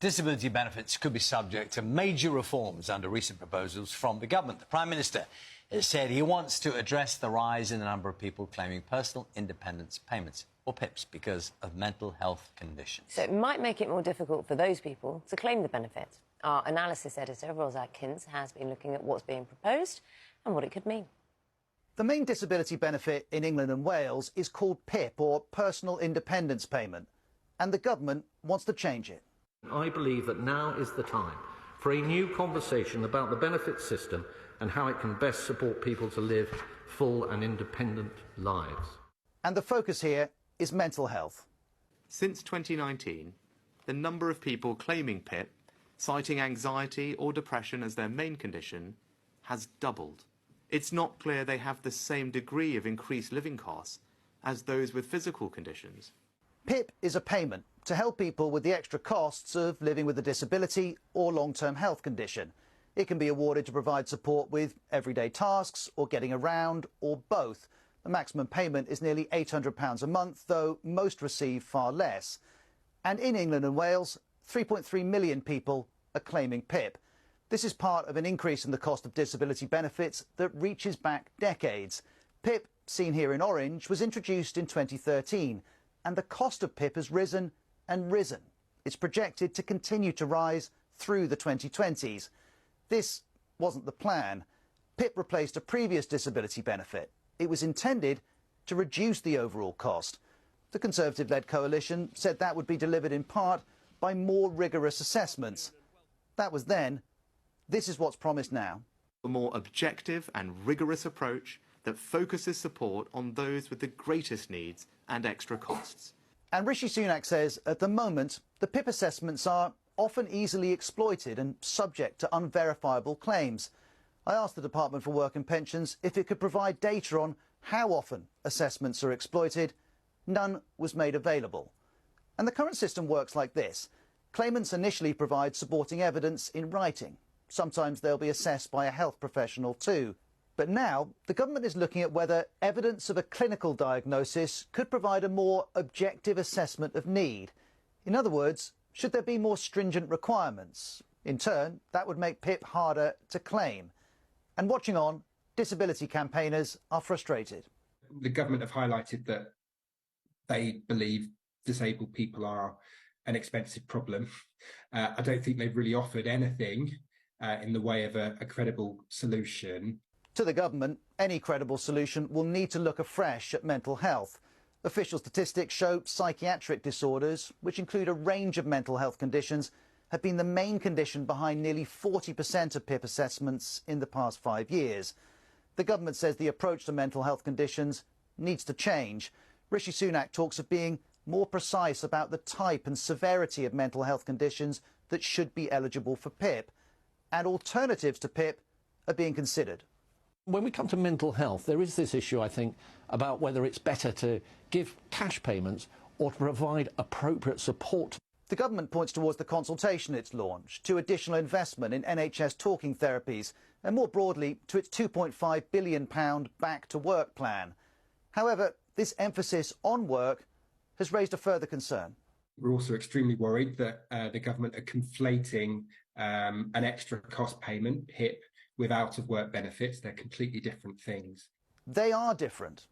Disability benefits could be subject to major reforms under recent proposals from the government. The Prime Minister has said he wants to address the rise in the number of people claiming personal independence payments, or PIPs, because of mental health conditions. So it might make it more difficult for those people to claim the benefit. Our analysis editor, Ros Atkins, has been looking at what's being proposed and what it could mean. The main disability benefit in England and Wales is called PIP, or Personal Independence Payment, and the government wants to change it. I believe that now is the time for a new conversation about the benefits system and how it can best support people to live full and independent lives. And the focus here is mental health. Since 2019, the number of people claiming PIP, citing anxiety or depression as their main condition, has doubled. It's not clear they have the same degree of increased living costs as those with physical conditions. PIP is a payment to help people with the extra costs of living with a disability or long-term health condition. It can be awarded to provide support with everyday tasks or getting around, or both. The maximum payment is nearly £800 a month, though most receive far less. And in England and Wales, 3.3 million people are claiming PIP. This is part of an increase in the cost of disability benefits that reaches back decades. PIP, seen here in orange, was introduced in 2013, and the cost of PIP has risen and risen. It's projected to continue to rise through the 2020s. This wasn't the plan. PIP replaced a previous disability benefit. It was intended to reduce the overall cost. The Conservative-led coalition said that would be delivered in part by more rigorous assessments. That was then. This is what's promised now. A more objective and rigorous approach that focuses support on those with the greatest needs and extra costs. And Rishi Sunak says at the moment the PIP assessments are often easily exploited and subject to unverifiable claims. I asked the Department for Work and Pensions if it could provide data on how often assessments are exploited. None was made available. And the current system works like this. Claimants initially provide supporting evidence in writing. Sometimes they'll be assessed by a health professional too. But now, the government is looking at whether evidence of a clinical diagnosis could provide a more objective assessment of need. In other words, should there be more stringent requirements? In turn, that would make PIP harder to claim. And watching on, disability campaigners are frustrated. The government have highlighted that they believe disabled people are an expensive problem. I don't think they've really offered anything in the way of a credible solution. To the government, any credible solution will need to look afresh at mental health. Official statistics show psychiatric disorders, which include a range of mental health conditions, have been the main condition behind nearly 40% of PIP assessments in the past 5 years. The government says the approach to mental health conditions needs to change. Rishi Sunak talks of being more precise about the type and severity of mental health conditions that should be eligible for PIP. And alternatives to PIP are being considered. When we come to mental health, there is this issue, I think, about whether it's better to give cash payments or to provide appropriate support. The government points towards the consultation it's launched, to additional investment in NHS talking therapies, and more broadly to its £2.5 billion Back to Work plan. However, this emphasis on work has raised a further concern. We're also extremely worried that the government are conflating an extra cost payment, PIP, with out-of-work benefits. They're completely different things. They are different.